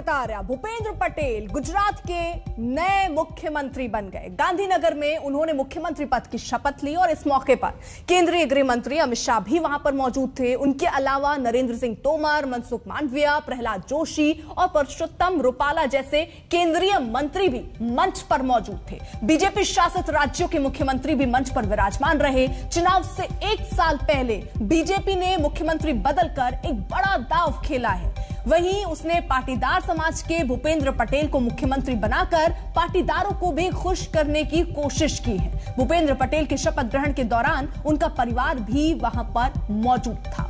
बता रहा, भूपेंद्र पटेल गुजरात के नए मुख्यमंत्री बन गए। गांधीनगर में उन्होंने मुख्यमंत्री पद की शपथ ली और इस मौके पर केंद्रीय गृह मंत्री अमित शाह भी वहां पर मौजूद थे। उनके अलावा नरेंद्र सिंह तोमर, मनसुख मांडविया, प्रहलाद जोशी और परषोत्तम रुपाला जैसे केंद्रीय मंत्री भी मंच पर मौजूद थे। बीजेपी शासित राज्यों के मुख्यमंत्री भी मंच पर विराजमान रहे। चुनाव से एक साल पहले बीजेपी ने मुख्यमंत्री बदलकर एक बड़ा दांव खेला है। वहीं उसने पाटीदार समाज के भूपेंद्र पटेल को मुख्यमंत्री बनाकर पाटीदारों को भी खुश करने की कोशिश की है। भूपेंद्र पटेल के शपथ ग्रहण के दौरान उनका परिवार भी वहां पर मौजूद था।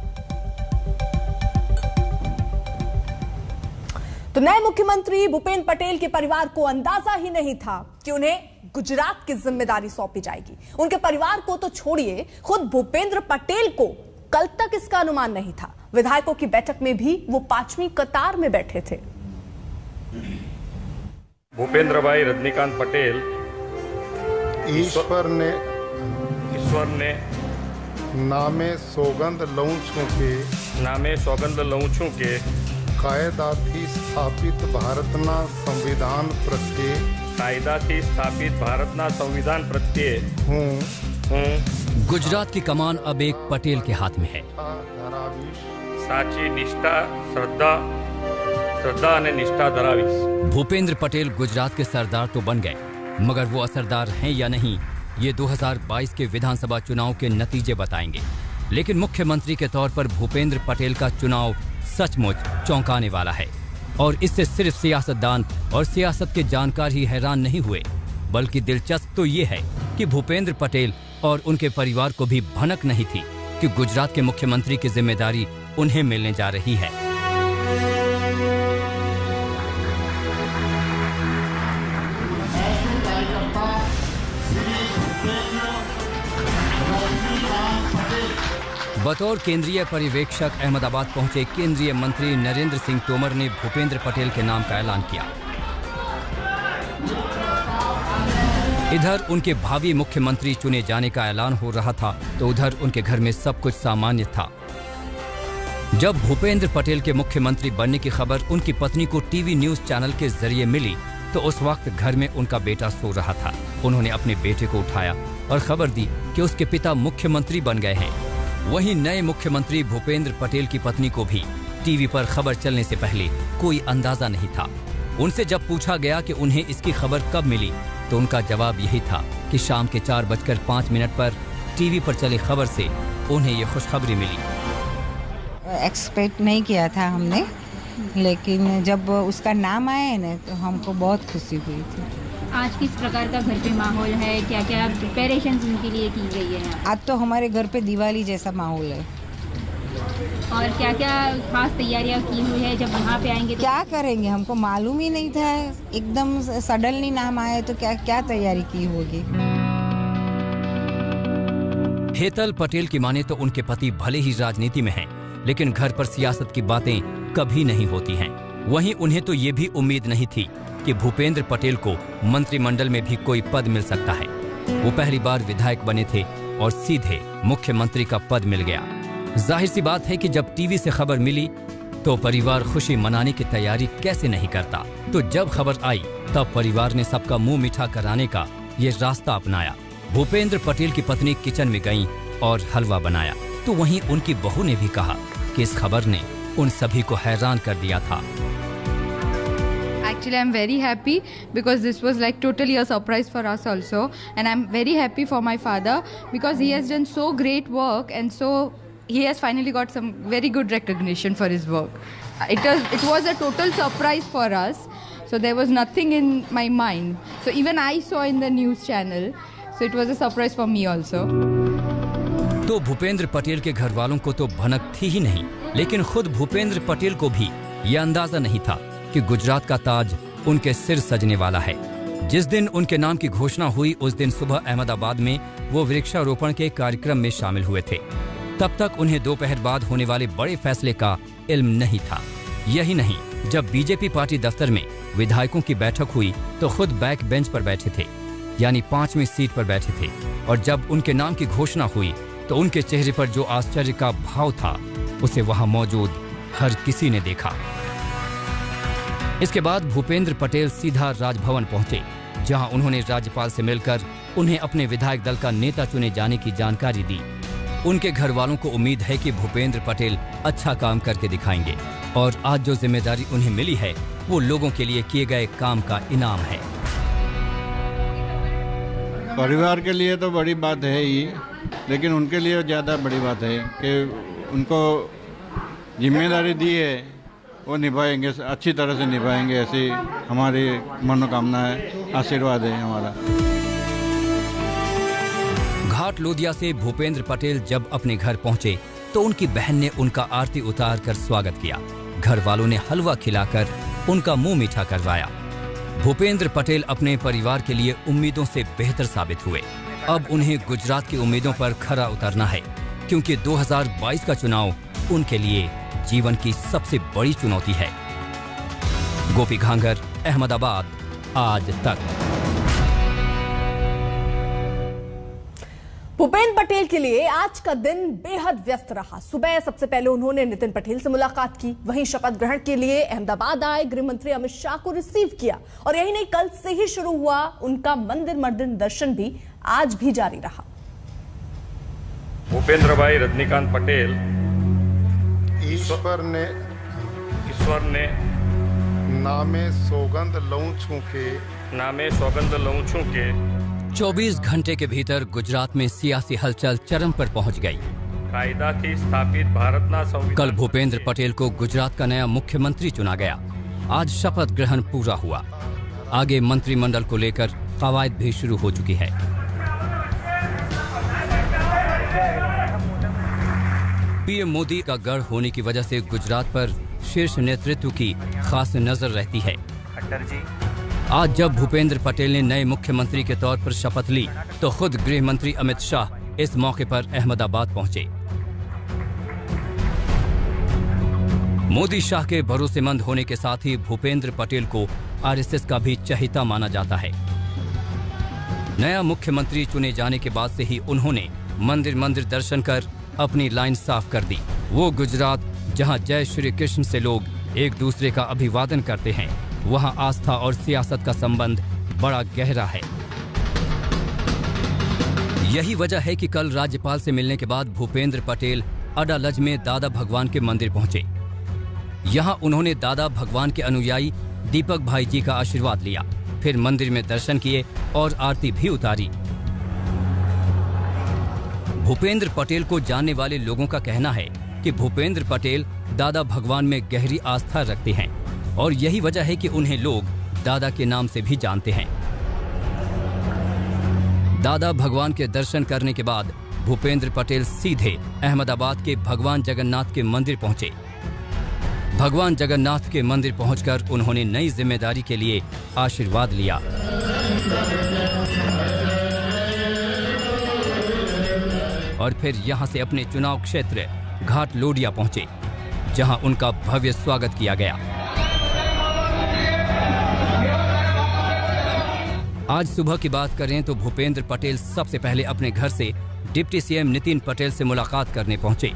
तो नए मुख्यमंत्री भूपेंद्र पटेल के परिवार को अंदाजा ही नहीं था कि उन्हें गुजरात की जिम्मेदारी सौंपी जाएगी। उनके परिवार को तो छोड़िए, खुद भूपेंद्र पटेल को कल तक इसका अनुमान नहीं था। विधायकों की बैठक में भी वो 5वीं कतार में बैठे थे। भूपेंद्र भाई रजनीकांत पटेल ईश्वर ने नामे सौगंध लऊं छूं के कायदाथी स्थापित भारतना संविधान प्रत्यय हूँ। गुजरात की कमान अब एक पटेल के हाथ में है। साची निष्ठा श्रद्धा और निष्ठा धरावीश। भूपेंद्र पटेल गुजरात के सरदार तो बन गए, मगर वो असरदार हैं या नहीं, ये 2022 के विधानसभा चुनाव के नतीजे बताएंगे। लेकिन मुख्यमंत्री के तौर पर भूपेंद्र पटेल का चुनाव सचमुच चौंकाने वाला है। और इससे सिर्फ सियासतदान और सियासत के जानकार ही हैरान नहीं हुए, बल्कि दिलचस्प तो ये है कि भूपेंद्र पटेल और उनके परिवार को भी भनक नहीं थी कि गुजरात के मुख्यमंत्री की जिम्मेदारी उन्हें मिलने जा रही है। बतौर केंद्रीय पर्यवेक्षक अहमदाबाद पहुंचे केंद्रीय मंत्री नरेंद्र सिंह तोमर ने भूपेंद्र पटेल के नाम का ऐलान किया। इधर उनके भावी मुख्यमंत्री चुने जाने का ऐलान हो रहा था, तो उधर उनके घर में सब कुछ सामान्य था। जब भूपेंद्र पटेल के मुख्यमंत्री बनने की खबर उनकी पत्नी को टीवी न्यूज चैनल के जरिए मिली, तो उस वक्त घर में उनका बेटा सो रहा था। उन्होंने अपने बेटे को उठाया और खबर दी कि उसके पिता मुख्यमंत्री बन गए हैं। वहीं नए मुख्यमंत्री भूपेंद्र पटेल की पत्नी को भी टीवी पर खबर चलने से पहले कोई अंदाजा नहीं था। उनसे जब पूछा गया कि उन्हें इसकी खबर कब मिली, तो उनका जवाब यही था कि शाम के 4:05 पर टीवी पर चली खबर से उन्हें ये खुशखबरी मिली। एक्सपेक्ट नहीं किया था हमने, लेकिन जब उसका नाम आया है ना, तो हमको बहुत खुशी हुई थी। आज किस प्रकार का घर पे माहौल है, क्या क्या प्रिपरेशंस उनके लिए की गई है? आज तो हमारे घर पे दिवाली जैसा माहौल है। और क्या क्या खास तैयारियां की हुई है जब यहाँ पे आएंगे? क्या करेंगे, हमको मालूम ही नहीं था, एकदम सडनली नाम आया, तो क्या क्या तैयारी की होगी। हेतल पटेल की माने तो उनके पति भले ही राजनीति में हैं, लेकिन घर पर सियासत की बातें कभी नहीं होती हैं। वहीं उन्हें तो ये भी उम्मीद नहीं थी कि भूपेंद्र पटेल को मंत्रिमंडल में भी कोई पद मिल सकता है। वो पहली बार विधायक बने थे और सीधे मुख्यमंत्री का पद मिल गया। जाहिर सी बात है कि जब टीवी से खबर मिली तो परिवार खुशी मनाने की तैयारी कैसे नहीं करता। तो जब खबर आई तब परिवार ने सबका मुंह मीठा कराने का ये रास्ता अपनाया। भूपेंद्र पटेल की पत्नी किचन में गईं और हलवा बनाया, तो वहीं उनकी बहू ने भी कहा कि इस खबर ने उन सभी को हैरान कर दिया था। Actually, I'm very happy because this was like totally a surprise for us also, and I'm very happy for my father because he has done so great work, and so he has finally got some very good recognition for his work. It was a total surprise for us, so there was nothing in my mind. So even I saw in the news channel, so it was a surprise for me also. तो भूपेंद्र पटेल के घर वालों को तो भनक थी ही नहीं, लेकिन खुद भूपेंद्र पटेल को भी यह अंदाजा नहीं था कि गुजरात का ताज उनके सिर सजने वाला है। जिस दिन उनके नाम की घोषणा हुई, उस दिन सुबह अहमदाबाद में वो वृक्षारोपण के कार्यक्रम में शामिल हुए थे। तब तक उन्हें दोपहर बाद होने वाले बड़े फैसले का इल्म नहीं था। यही नहीं, जब बीजेपी पार्टी दफ्तर में विधायकों की बैठक हुई तो खुद बैक बेंच पर बैठे थे, यानी 5वीं सीट पर बैठे थे। और जब उनके नाम की घोषणा हुई तो उनके चेहरे पर जो आश्चर्य का भाव था, उसे वहां मौजूद हर किसी ने देखा। इसके बाद भूपेंद्र पटेल सीधा राजभवन पहुंचे, जहां उन्होंने राज्यपाल से मिलकर उन्हें अपने विधायक दल का नेता चुने जाने की जानकारी दी। उनके घर वालों को उम्मीद है कि भूपेंद्र पटेल अच्छा काम करके दिखाएंगे और आज जो जिम्मेदारी उन्हें मिली है वो लोगों के लिए किए गए काम का इनाम है। परिवार के लिए तो बड़ी बात है ही, लेकिन उनके लिए ज़्यादा बड़ी बात है कि उनको जिम्मेदारी दी है वो निभाएंगे, अच्छी तरह से निभाएंगे, ऐसी हमारी मनोकामना है, आशीर्वाद है हमारा। घाट लोदिया से भूपेंद्र पटेल जब अपने घर पहुंचे तो उनकी बहन ने उनका आरती उतार कर स्वागत किया। घर वालों ने हलवा खिलाकर उनका मुंह मीठा करवाया। भूपेंद्र पटेल अपने परिवार के लिए उम्मीदों से बेहतर साबित हुए। अब उन्हें गुजरात की उम्मीदों पर खरा उतरना है, क्योंकि 2022 का चुनाव उनके लिए जीवन की सबसे बड़ी चुनौती है। गोपी घांगर, अहमदाबाद, आज तक। भूपेंद्र पटेल के लिए आज का दिन बेहद व्यस्त रहा। सुबह सबसे पहले उन्होंने नितिन पटेल से मुलाकात की, वहीं शपथ ग्रहण के लिए अहमदाबाद आए गृह मंत्री अमित शाह को रिसीव किया। और यही नहीं, कल से ही शुरू हुआ उनका मंदिर दर्शन भी आज भी जारी रहा। भूपेंद्र भाई रजनीकांत पटेल ईश्वर ने नामे सौगंध लऊं छू के 24 घंटे के भीतर गुजरात में सियासी हलचल चरम पर पहुंच गई। कायदा थी स्थापित भारतना संविधान। कल भूपेंद्र पटेल को गुजरात का नया मुख्यमंत्री चुना गया। आज शपथ ग्रहण पूरा हुआ। आगे मंत्रिमंडल को लेकर कवायद भी शुरू हो चुकी है। पीएम मोदी का गढ़ होने की वजह से गुजरात पर शीर्ष नेतृत्व की खास नजर रहती है। आज जब भूपेंद्र पटेल ने नए मुख्यमंत्री के तौर पर शपथ ली तो खुद गृह मंत्री अमित शाह इस मौके पर अहमदाबाद पहुंचे। मोदी शाह के भरोसेमंद होने के साथ ही भूपेंद्र पटेल को आरएसएस का भी चहेता माना जाता है। नया मुख्यमंत्री चुने जाने के बाद से ही उन्होंने मंदिर दर्शन कर अपनी लाइन साफ कर दी। वो गुजरात जहां जय श्री कृष्ण से लोग एक दूसरे का अभिवादन करते हैं, वहां आस्था और सियासत का संबंध बड़ा गहरा है। यही वजह है कि कल राज्यपाल से मिलने के बाद भूपेंद्र पटेल अडालज में दादा भगवान के मंदिर पहुंचे। यहां उन्होंने दादा भगवान के अनुयायी दीपक भाई जी का आशीर्वाद लिया, फिर मंदिर में दर्शन किए और आरती भी उतारी। भूपेंद्र पटेल को जानने वाले लोगों का कहना है कि भूपेंद्र पटेल दादा भगवान में गहरी आस्था रखते हैं और यही वजह है कि उन्हें लोग दादा के नाम से भी जानते हैं। दादा भगवान के दर्शन करने के बाद भूपेंद्र पटेल सीधे अहमदाबाद के भगवान जगन्नाथ के मंदिर पहुंचे। भगवान जगन्नाथ के मंदिर पहुंचकर उन्होंने नई जिम्मेदारी के लिए आशीर्वाद लिया। और फिर यहां से अपने चुनाव क्षेत्र घाट लोदिया पहुंचे, जहां उनका भव्य स्वागत किया गया। आज सुबह की बात करें तो भूपेंद्र पटेल सबसे पहले अपने घर से डिप्टी सीएम नितिन पटेल से मुलाकात करने पहुंचे।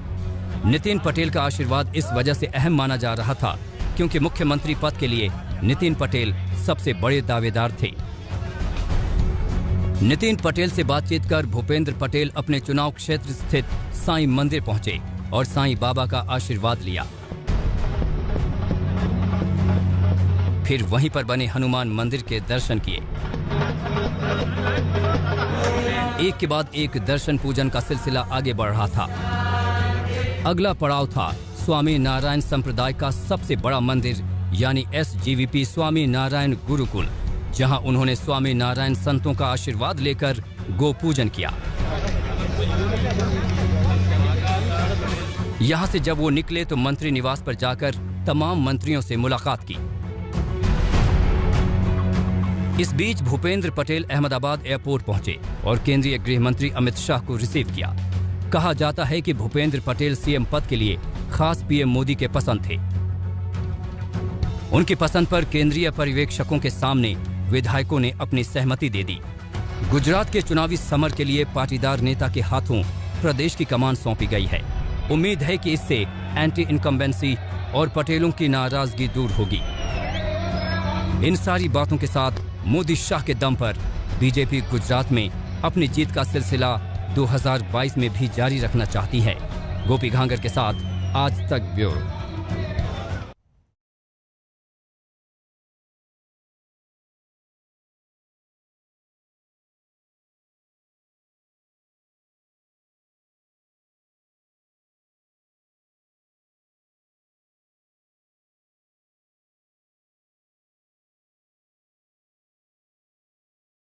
नितिन पटेल का आशीर्वाद इस वजह से अहम माना जा रहा था क्योंकि मुख्यमंत्री पद के लिए नितिन पटेल सबसे बड़े दावेदार थे। नितिन पटेल से बातचीत कर भूपेंद्र पटेल अपने चुनाव क्षेत्र स्थित साईं मंदिर पहुंचे और साईं बाबा का आशीर्वाद लिया। फिर वहीं पर बने हनुमान मंदिर के दर्शन किए। एक के बाद एक दर्शन पूजन का सिलसिला आगे बढ़ रहा था। अगला पड़ाव था स्वामी नारायण संप्रदाय का सबसे बड़ा मंदिर यानी SGVP स्वामी नारायण गुरुकुल, जहां उन्होंने स्वामी नारायण संतों का आशीर्वाद लेकर गो पूजन किया। यहां से जब वो निकले तो मंत्री निवास पर जाकर तमाम मंत्रियों से मुलाकात की। इस बीच भूपेंद्र पटेल अहमदाबाद एयरपोर्ट पहुंचे और केंद्रीय गृह मंत्री अमित शाह को रिसीव किया। कहा जाता है कि भूपेंद्र पटेल सीएम पद के लिए खास पीएम मोदी के पसंद थे। उनकी पसंद पर केंद्रीय पर्यवेक्षकों के सामने विधायकों ने अपनी सहमति दे दी। गुजरात के चुनावी समर के लिए पाटीदार नेता के हाथों प्रदेश की कमान सौंपी गई है। उम्मीद है कि इससे एंटी इनकम्बेंसी और पटेलों की नाराजगी दूर होगी। इन सारी बातों के साथ मोदी शाह के दम पर बीजेपी गुजरात में अपनी जीत का सिलसिला 2022 में भी जारी रखना चाहती है। गोपी घांगर के साथ आज तक ब्यूरो।